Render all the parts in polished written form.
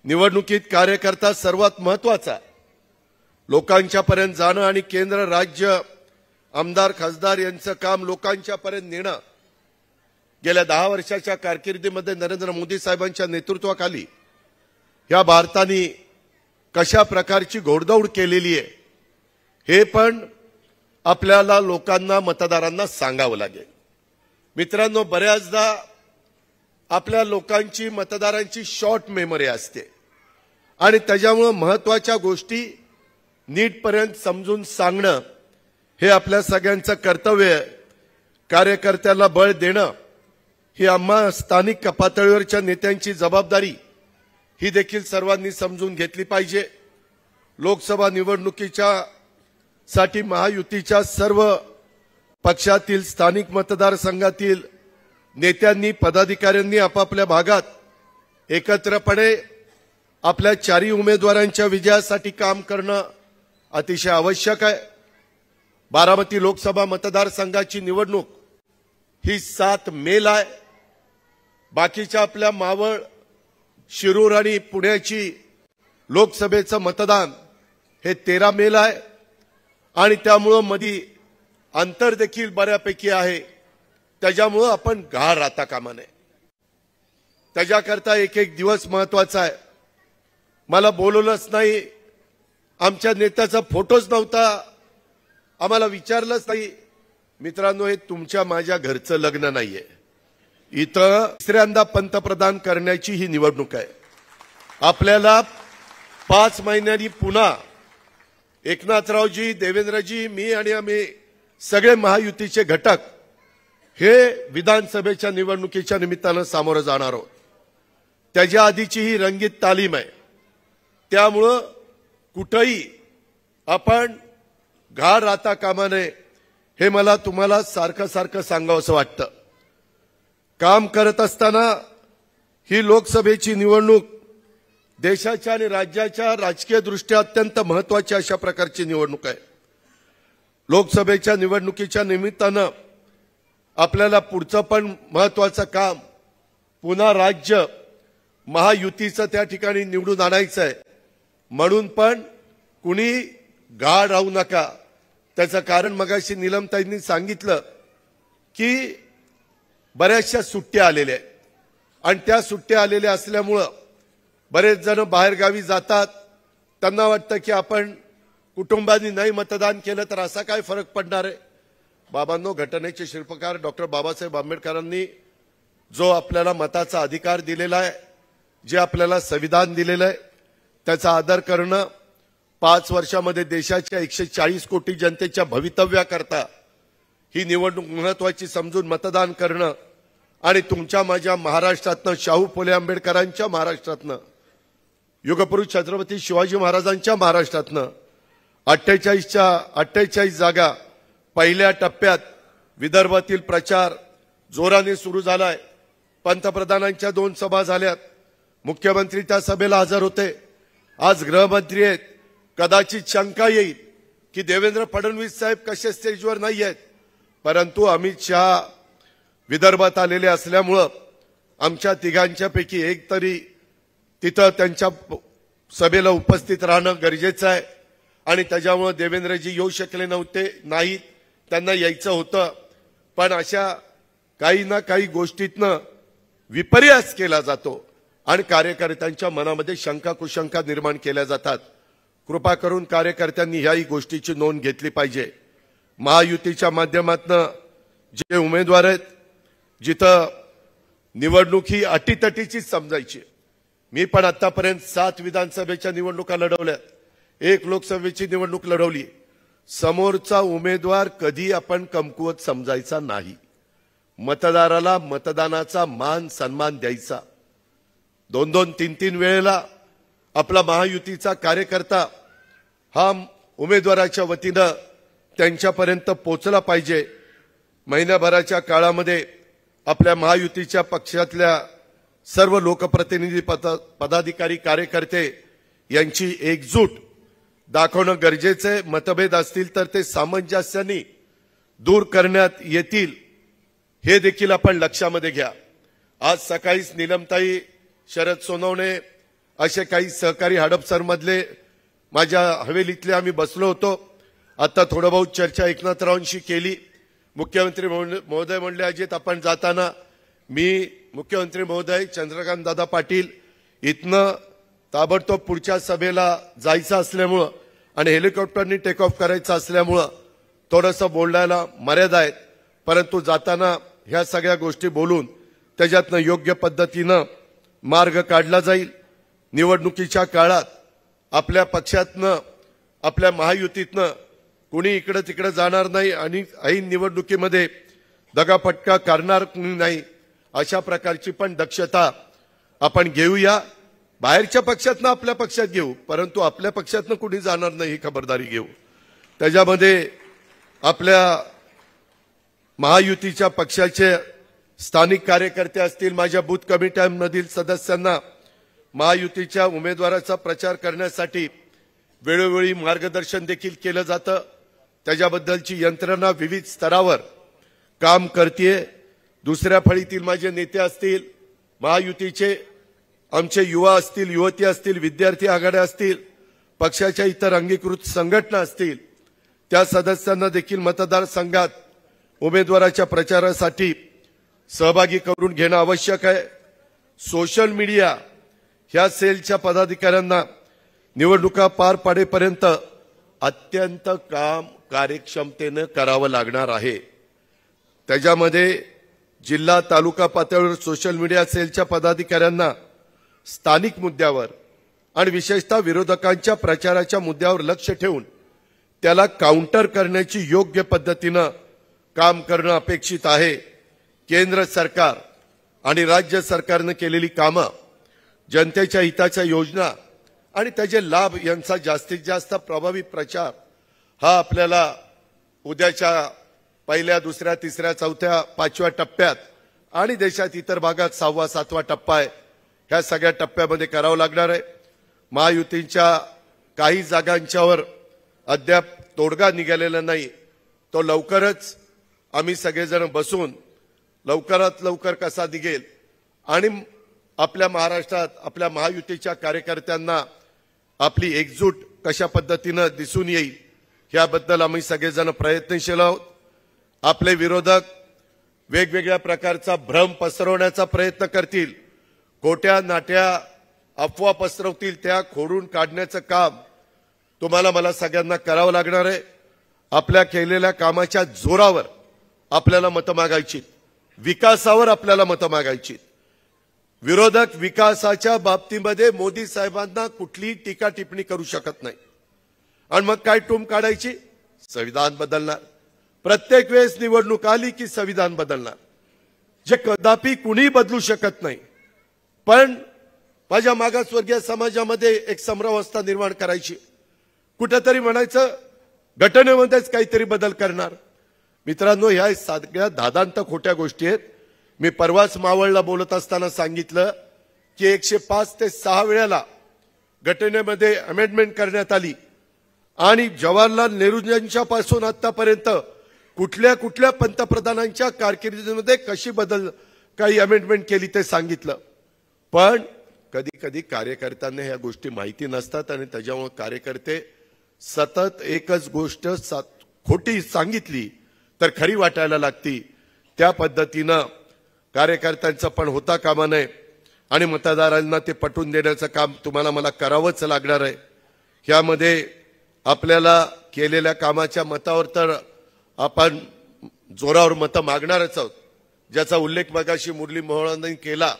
निवडणुकीत कार्यकर्ता सर्वात महत्त्वाचा, लोकांच्या पर्यंत जाणं आणि केंद्र राज्य आमदार खासदार यांचं काम लोकांच्या पर्यंत नेणं। गेल्या 10 वर्षाच्या कारकिर्दीमध्ये नरेंद्र मोदी साहेबांच्या नेतृत्वाखाली या भारताने कशा प्रकारची घोडदौड केलेली आहे हे पण आपल्याला लोकांना मतदारांना सांगावं लागेल। मित्रांनो, बऱ्याचदा आपल्या लोकांची मतदारांची शॉर्ट मेमरी असते आणि त्याच्यामुळे महत्त्वाच्या गोष्टी नीटपर्यंत समजून सांगणं हे आपल्या सगळ्यांचं कर्तव्य आहे। कार्यकर्त्याला बळ देणं ही आम्हा स्थानिक पातळीवरच्या नेत्यांची जबाबदारी ही देखील सर्वांनी समजून घेतली पाहिजे। लोकसभा निवडणुकीच्या साठी महायुतीच्या सर्व पक्षातील स्थानिक मतदारसंघातील नेत्यांनी पदाधिकाऱ्यांनी आपापल्या भागात एकत्रपणे आपल्या 4 उमेदवारांच्या विजयासाठी काम करणं अतिशय आवश्यक आहे। बारामती लोकसभा मतदारसंघाची निवडणूक ही 7 मेला आहे। बाकीच्या आपल्या मावळ, शिरूर आणि पुण्याची लोकसभेचं मतदान हे 13 मेला आहे आणि त्यामुळे मध्ये अंतर देखील बऱ्यापैकी आहे। त्याच्यामुळे आपण घाण राहता कामा नये। त्याच्याकरता एक दिवस महत्त्वाचा आहे। मला बोलवलंच नाही, आमच्या नेत्याचा फोटोच नव्हता, आम्हाला विचारलंच नाही। मित्रांनो, हे तुमच्या माझ्या घरचं लग्न नाहीये। इथं तिसऱ्यांदा पंतप्रधान करण्याची ही निवडणूक आहे। आपल्याला 5 महिन्यांनी पुन्हा एकनाथरावजी, देवेंद्रजी, मी आणि आम्ही सगळे महायुतीचे घटक हे विधानसभेच्या निवडणुकीच्या निमित्तानं सामोरं जाणार आहोत। त्याच्या आधीची ही रंगीत तालीम आहे। त्यामुळं कुठेही आपण घाण राहता कामा नये हे मला तुम्हाला सारखं सांगावंसं वाटतं। काम करत असताना ही लोकसभेची निवडणूक देशाच्या आणि राज्याच्या राजकीय दृष्ट्या अत्यंत महत्त्वाची अशा प्रकारची निवडणूक आहे। लोकसभेच्या निवडणुकीच्या निमित्तानं आपल्याला पुढचं पण महत्त्वाचं काम पुन्हा राज्य महायुतीचं त्या ठिकाणी निवडून आणायचं आहे। म्हणून पण कुणी गाढ राहू नका। त्याचं कारण मगाशी नीलमताईंनी सांगितलं की बऱ्याचशा सुट्ट्या आलेल्या आहेत आणि त्या सुट्ट्या आलेल्या असल्यामुळं बरेच जण बाहेरगावी जातात। त्यांना वाटतं की आपण कुटुंबांनी नाही मतदान केलं तर असा काय फरक पडणार आहे। बाबांनो, घटनेचे शिल्पकार डॉक्टर बाबासाहेब आंबेडकरांनी जो आपल्याला मताचा अधिकार दिलेला आहे, जे आपल्याला संविधान दिलेलं आहे, त्याचा आदर करणं, 5 वर्षामध्ये देशाच्या 140 कोटी जनतेच्या भवितव्याकरता ही निवडणूक महत्त्वाची समजून मतदान करणं आणि तुमच्या माझ्या महाराष्ट्रातनं, शाहू फुले आंबेडकरांच्या महाराष्ट्रातनं, युगपुरुष छत्रपती शिवाजी महाराजांच्या महाराष्ट्रातनं 48 जागा पहिल्या टप्प्यात विदर्भातील प्रचार जोराने सुरू झालाय। पंतप्रधानांच्या 2 सभा झाल्यात, मुख्यमंत्री त्या सभेला हजर होते। आज गृहमंत्री आहेत। कदाचित शंका येईल की देवेंद्र फडणवीस साहेब कसे स्टेजवर नाही आहेत, परंतु अमित शहा विदर्भात आलेले असल्यामुळं आमच्या तिघांच्यापैकी एक तरी तिथं त्यांच्या सभेला उपस्थित राहणं गरजेचं आहे आणि त्याच्यामुळे देवेंद्रजी येऊ शकले नाहीत, त्यांना यायचं होतं। पण अशा काही ना काही गोष्टीतनं विपर्यास केला जातो आणि कार्यकर्त्यांच्या मनामध्ये शंका कुशंका निर्माण केल्या जातात। कृपा करून कार्यकर्त्यांनी ह्याही गोष्टीची नोंद घेतली पाहिजे। महायुतीच्या माध्यमातून जे उमेदवार आहेत, जिथं निवडणूक ही अटीतटीचीच समजायची। मी पण आतापर्यंत 7 विधानसभेच्या निवडणुका लढवल्यात, 1 लोकसभेची निवडणूक लढवली। समोरचा उमेदवार कधी आपण कमकुवत समजायचा नाही। मतदाराला मतदानाचा मान सन्मान द्यायचा। 2-2, 3-3 वेळेला आपला महायुतीचा कार्यकर्ता हा उमेदवाराच्या वतीनं त्यांच्यापर्यंत पोहोचला पाहिजे। महिन्याभराच्या काळामध्ये आपल्या महायुतीच्या पक्षातल्या सर्व लोकप्रतिनिधी, पदाधिकारी, कार्यकर्ते यांची एकजूट दाखवणं गरजेचं आहे। मतभेद असतील तर ते सामंजस्याने दूर करण्यात येतील हे देखील आपण लक्षामध्ये घ्या। आज सकाळीच नीलमताई, शरद सोनवणे असे काही सहकारी हडपसरमधले माझ्या हवेलीतले आम्ही बसलो होतो. आता थोडं बहुत चर्चा एकनाथरावांशी केली. मुख्यमंत्री महोदय म्हणले अजित आपण जाताना मी मुख्यमंत्री महोदय चंद्रकांत दादा पाटील इथनं ताबडतोब पुढच्या सभेला जायचं असल्यामुळं आणि हेलिकॉप्टरनी टेक ऑफ करायचं असल्यामुळं थोडंसं बोलायला मर्यादा आहेत, परंतु जाताना ह्या सगळ्या गोष्टी बोलून त्याच्यातनं योग्य पद्धतीनं मार्ग काढला जाईल. निवडणुकीच्या काळात आपल्या पक्षातनं आपल्या महायुतीतनं कुणी इकडे तिकडे जाणार नाही आणि ऐन निवडणुकीमध्ये दगाफटका करणार कुणी नाही, अशा प्रकारची पण दक्षता आपण घेऊया. बाहेरच्या पक्षातनं आपल्या पक्षात घेऊ, परंतु आपल्या पक्षातनं कुणी जाणार नाही ही खबरदारी घेऊ. त्याच्यामध्ये आपल्या महायुतीच्या पक्षाचे स्थानिक कार्यकर्ते असतील, माझ्या बूथ कमिट्यांमधील सदस्यांना महायुतीच्या उमेदवाराचा प्रचार करण्यासाठी वेळोवेळी मार्गदर्शन देखील केलं जातं. त्याच्याबद्दलची यंत्रणा विविध स्तरावर काम करते. दुसऱ्या फळीतील माझे नेते असतील, महायुतीचे आमचे युवा असतील, युवती असतील, विद्यार्थी आघाड्या असतील, पक्षाच्या इतर अंगीकृत संघटना असतील, त्या सदस्यांना देखील मतदारसंघात उमेदवाराच्या प्रचारासाठी सहभागी करून घेणं आवश्यक आहे. सोशल मीडिया ह्या सेलच्या पदाधिकाऱ्यांना निवडणुका पार पाडेपर्यंत अत्यंत काम कार्यक्षमतेनं करावं लागणार आहे. त्याच्यामध्ये जिल्हा तालुका पातळीवर सोशल मीडिया सेलच्या पदाधिकाऱ्यांना स्थानिक मुद्द्यावर आणि विशेषतः विरोधकांच्या प्रचाराच्या मुद्द्यावर लक्ष ठेवून त्याला काउंटर करण्याची योग्य पद्धतीनं काम करणं अपेक्षित आहे. केंद्र सरकार आणि राज्य सरकारनं केलेली कामं, जनतेच्या हिताच्या योजना आणि त्याचे लाभ यांचा जास्तीत जास्त प्रभावी प्रचार हा आपल्याला उद्याच्या पहिल्या, दुसऱ्या, तिसऱ्या, चौथ्या, पाचव्या टप्प्यात आणि देशात इतर भागात 6वा, 7वा टप्पा आहे, ह्या सगळ्या टप्प्यामध्ये करावं लागणार आहे. महायुतीच्या काही जागांच्यावर अद्याप तोडगा निघालेला नाही. तो लवकरच आम्ही सगळेजण बसून लवकरात लवकर कसा निघेल आणि आपल्या महाराष्ट्रात आपल्या महायुतीच्या कार्यकर्त्यांना आपली एकजूट कशा पद्धतीनं दिसून येईल याबद्दल आम्ही सगळेजण प्रयत्नशील आहोत. आपले विरोधक वेगवेगळ्या प्रकारचा भ्रम पसरवण्याचा प्रयत्न करतील, खोट्या नाट्या अफवा पसरवतील, त्या खोडून काढण्याचं काम तुम्हाला मला सगळ्यांना करावं लागणार आहे. आपल्या केलेल्या कामाच्या जोरावर आपल्याला मतं मागायची, विकासावर आपल्याला मतं मागायची. विरोधक विकासाच्या बाबतीमध्ये मोदी साहेबांना कुठलीही टीका टिप्पणी करू शकत नाही आणि मग काय टूम काढायची, संविधान बदलणार. प्रत्येक वेळेस निवडणूक आली की संविधान बदलणार, जे कदापि कुणी बदलू शकत नाही. पण माझ्या मागासवर्गीय समाजामध्ये एक समरावस्था निर्माण करायची, कुठेतरी म्हणायचं घटनेमध्येच काहीतरी बदल करणार. मित्रांनो, ह्या सगळ्या दादांत खोट्या गोष्टी आहेत. मी परवाच मावळला बोलत असताना सांगितलं की 105 ते 6 वेळेला घटनेमध्ये अमेंडमेंट करण्यात आली आणि जवाहरलाल नेहरूंच्या पासून आतापर्यंत कुठल्या कुठल्या पंतप्रधानांच्या कारकिर्दीमध्ये कशी बदल काही अमेंडमेंट केली ते सांगितलं. पण कधी कधी कार्यकर्त्यांना ह्या गोष्टी माहिती नसतात आणि त्याच्यामुळे कार्यकर्ते सतत एकच गोष्ट खोटी सांगितली तर खरी वाटायला लागती. त्या पद्धतीनं कार्यकर्त्यांचं पण होता कामा नये आणि मतदारांना ते पटवून देण्याचं काम तुम्हाला मला करावंच लागणार आहे. ह्यामध्ये आपल्याला केलेल्या कामाच्या मतावर तर आपण जोरावर मतं मागणारच आहोत, ज्याचा उल्लेख मगाशी मुरली मोहोळांनी केला.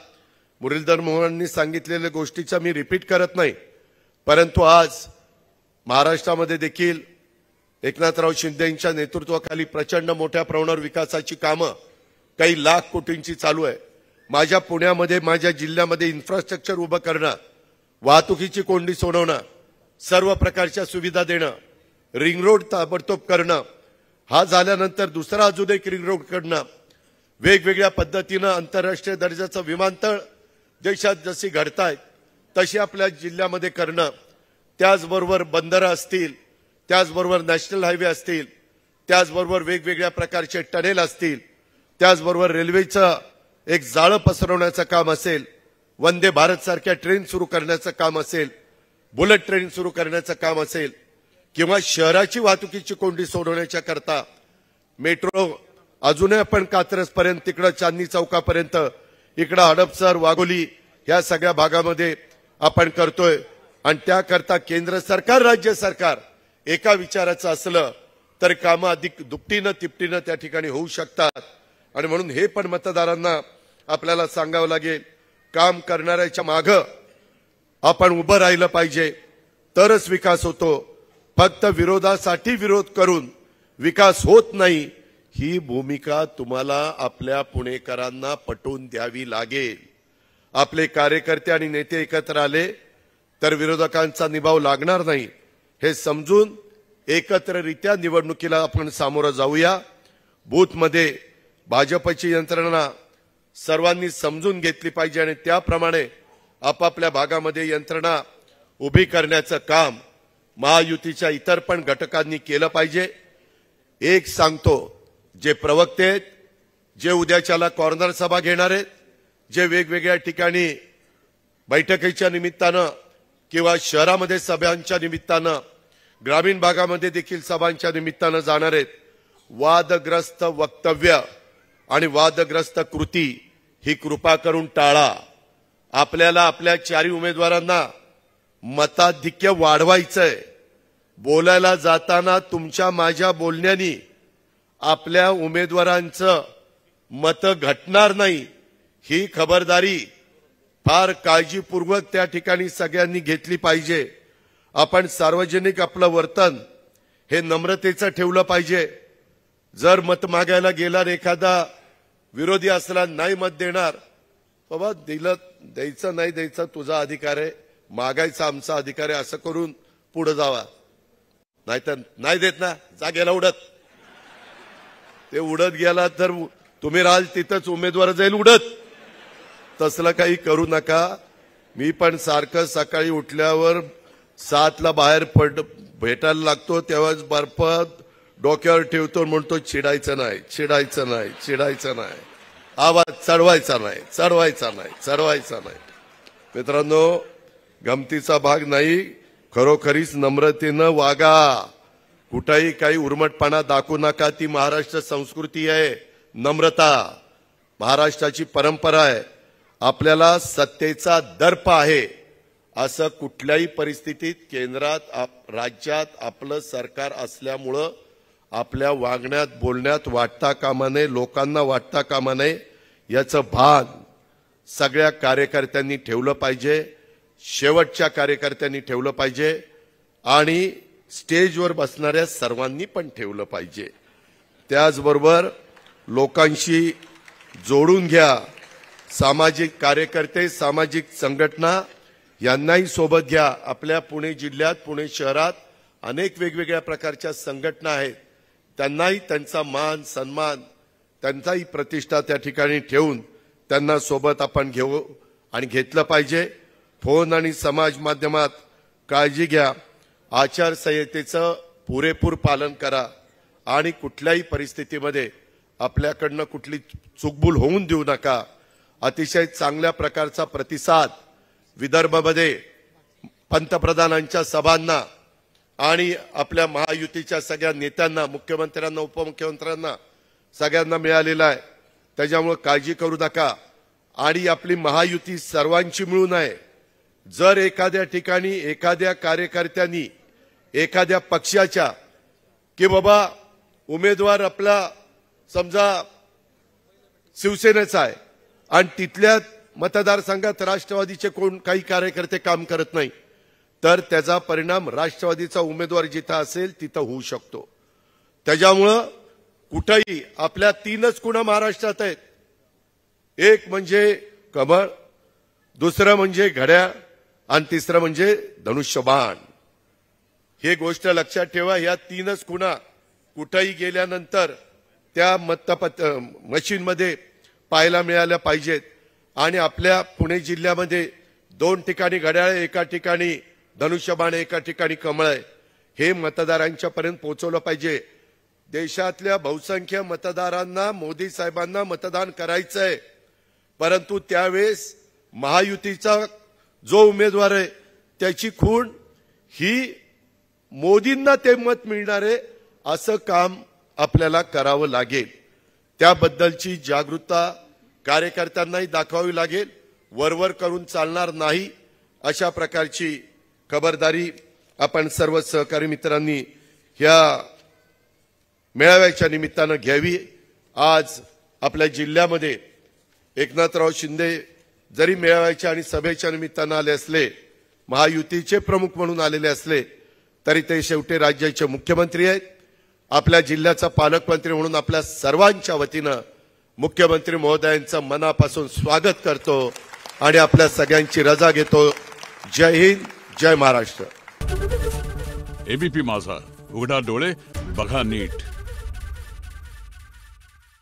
मुरलीधर मोहोळांनी सांगितलेल्या गोष्टीचा मी रिपीट करत नाही, परंतु आज महाराष्ट्रामध्ये देखील एकनाथराव शिंदेंच्या नेतृत्वाखाली प्रचंड मोठ्या प्रमाणावर विकासाची कामं काही लाख कोटींची चालू आहे. माझ्या पुण्यामध्ये, माझ्या जिल्ह्यामध्ये इन्फ्रास्ट्रक्चर उभं करणं, वाहतुकीची कोंडी सोडवणं, सर्व प्रकारच्या सुविधा देणं, रिंग रोड ताबडतोब करणं, हा झाल्यानंतर दुसरा अजून एक रिंग रोड करणं, वेगवेगळ्या पद्धतीनं आंतरराष्ट्रीय दर्जाचं विमानतळ देशात जशी घडतायत तशी आपल्या जिल्ह्यामध्ये करणं, त्याचबरोबर बंदरं असतील, त्याचबरोबर नॅशनल हायवे असतील, त्याचबरोबर वेगवेगळ्या प्रकारचे टनेल असतील, त्याचबरोबर रेल्वेचं एक जाळं पसरवण्याचं काम असेल, वंदे भारत सारख्या ट्रेन सुरू करण्याचं काम असेल, बुलेट ट्रेन सुरू करण्याचं काम असेल, किंवा शहराची वाहतुकीची कोंडी सोडवण्याच्या करता मेट्रो अजूनही आपण कात्रज पर्यंत, तिकडे चांदणी चौकापर्यंत, इकडे हडपसर, वाघोली या सगळ्या भागामध्ये आपण करतोय. आणि त्याकरता केंद्र सरकार, राज्य सरकार एका विचाराचं असलं तर कामं अधिक दुपटीनं तिपटीनं त्या ठिकाणी होऊ शकतात. आणि म्हणून हे पण मतदारांना आपल्याला सांगावं लागेल, काम करणाऱ्याच्या मागं आपण उभं राहिलं पाहिजे, तरच विकास होतो. फक्त विरोधासाठी विरोध करून विकास होत नाही, ही भूमिका तुम्हाला आपल्या पुणेकरांना पटवून द्यावी लागेल. आपले कार्यकर्ते आणि नेते एकत्र आले तर विरोधकांचा निभाव लागणार नाही, हे समजून एकत्ररित्या निवडणुकीला आपण सामोरं जाऊया. बूथमध्ये भाजपची यंत्रणा सर्वांनी समजून घेतली पाहिजे आणि त्याप्रमाणे आपापल्या भागामध्ये यंत्रणा उभी करण्याचं काम महायुतीच्या इतर पण घटकांनी केलं पाहिजे. एक सांगतो, जे प्रवक्ते आहेत, जे उद्याच्याला कॉर्नर सभा घेणार आहेत, जे वेगवेगळ्या ठिकाणी बैठकीच्या निमित्तानं किंवा शहरामध्ये सभांच्या निमित्तानं, ग्रामीण भागामध्ये देखील सभांच्या निमित्तानं जाणार आहेत, वादग्रस्त वक्तव्य आणि वादग्रस्त कृती ही कृपा करून टाळा. आपल्याला आपल्या चारी उमेदवारांना मताधिक्य वाढवायचंय. बोलायला जाताना तुमच्या माझ्या बोलण्यानी आपल्या उमेदवारांचं मत घटणार नाही, ही खबरदारी फार काळजीपूर्वक त्या ठिकाणी सगळ्यांनी घेतली पाहिजे. आपण सार्वजनिक आपलं वर्तन हे नम्रतेचं ठेवलं पाहिजे. जर मत मागायला गेला एखादा विरोधी असला, नाही मत देणार, बाबा दिलं, द्यायचं नाही द्यायचं तुझा अधिकार आहे, मागायचा आमचा अधिकार आहे, असं करून पुढे जावा. नाहीतर नाही देत ना, जा गेला उडत. ते उडत गेला तर तुम्ही राहाल तिथंच, उमेदवार जाईल उडत. तसलं काही करू नका. मी पण सारखं सकाळी उठल्यावर 7ला बाहेर भेटायला लागतो, तेव्हाच बर्फ डोक्यावर ठेवतो, म्हणतो चिडायचं नाही, चिडायचं नाही, चिडायचं नाही, आवाज चढवायचा नाही, चढवायचा नाही, चढवायचा नाही. मित्रांनो, गमतीचा भाग नाही, खरोखरीच नम्रतेनं वागा. कुठेही काही उर्मटपणा दाखवू नका. ती महाराष्ट्र संस्कृती आहे, नम्रता महाराष्ट्राची परंपरा आहे. आपल्याला सत्तेचा दर्प आहे, असं कुठल्याही परिस्थितीत केंद्रात राज्यात आपलं सरकार असल्यामुळं आपल्या वागण्यात बोलण्यात वाटता कामा नये, लोकांना वाटता कामा नये, याचं भान सगळ्या कार्यकर्त्यांनी ठेवलं पाहिजे, शेवटच्या कार्यकर्त्यांनी ठेवलं पाहिजे आणि स्टेजवर बसणाऱ्या सर्वांनी पण ठेवलं पाहिजे. त्याचबरोबर लोकांशी जोडून घ्या. सामाजिक कार्यकर्ते, सामाजिक संघटना यांनाही सोबत घ्या. आपल्या पुणे जिल्ह्यात, पुणे शहरात अनेक वेगवेगळ्या प्रकारच्या संघटना आहेत. त्यांनाही त्यांचा मान सन्मान, त्यांचाही प्रतिष्ठा त्या ठिकाणी ठेवून त्यांना सोबत आपण घेऊ आणि घेतलं पाहिजे. फोन आणि समाज माध्यमात काळजी घ्या. आचारसंहितेचं पुरेपूर पालन करा आणि कुठल्याही परिस्थितीमध्ये आपल्याकडनं कुठली चुकभूल होऊन देऊ नका. अतिशय चांगल्या प्रकारचा प्रतिसाद विदर्भामध्ये पंतप्रधानांच्या सभांना आणि आपल्या महायुतीच्या सगळ्या नेत्यांना, मुख्यमंत्र्यांना, उपमुख्यमंत्र्यांना सगळ्यांना मिळालेला आहे. त्याच्यामुळे काळजी करू नका. आणि आपली महायुती सर्वांची मिळून आहे. जर एखाद्या ठिकाणी एखाद्या कार्यकर्त्यांनी एखाद्या पक्षाच्या की बाबा उमेदवार आपला समजा शिवसेनेचा आहे आणि तिथल्या मतदारसंघात राष्ट्रवादीचे कोण काही कार्यकर्ते काम करत नाही, तर त्याचा परिणाम राष्ट्रवादीचा उमेदवार जिथं असेल तिथं होऊ शकतो. त्याच्यामुळं कुठेही आपल्या 3च खुणा महाराष्ट्रात आहेत. एक म्हणजे कमळ, दुसरं म्हणजे घड्याळ आणि तिसरं म्हणजे धनुष्यबाण. हे गोष्ट लक्षात ठेवा. या 3च खुणा कुठेही गेल्यानंतर त्या मशीनमध्ये पाहायला मिळाल्या पाहिजेत. आणि आपल्या पुणे जिल्ह्यामध्ये 2 ठिकाणी घड्याळ, एका ठिकाणी धनुष्यबाण, एका ठिकाणी कमळ आहे. हे मतदारांच्या पर्यंत पोहोचवलं पाहिजे. देशातल्या बहुसंख्य मतदारांना मोदी साहेबांना मतदान करायचंय, परंतु त्यावेळेस महायुतीचा जो उमेदवार आहे त्याची खूण ही मोदींना ते मत मिळणार आहे असं काम आपल्याला करावं लागेल. त्याबद्दलची जागरूकता कार्यकर्त्यांनाही दाखवावी लागेल. वरवर करून चालणार नाही अशा प्रकारची खबरदारी आपण सर्व सहकारी मित्रांनी ह्या मेळाव्याच्या निमित्तानं घ्यावी. आज आपल्या जिल्ह्यामध्ये एकनाथराव शिंदे जरी मेळाव्याच्या आणि सभेच्या निमित्तानं आले असले, महायुतीचे प्रमुख म्हणून आलेले असले, तरी ते शेवटी राज्याचे मुख्यमंत्री आहेत. आपल्या जिल्ह्याचा पालकमंत्री म्हणून आपल्या सर्वांच्या वतीनं मुख्यमंत्री महोदयांचं मनापासून स्वागत करतो आणि आपल्या सगळ्यांची रजा घेतो. जय हिंद, जय महाराष्ट्र. एबीपी माझा, उघडा डोळे बघा नीट.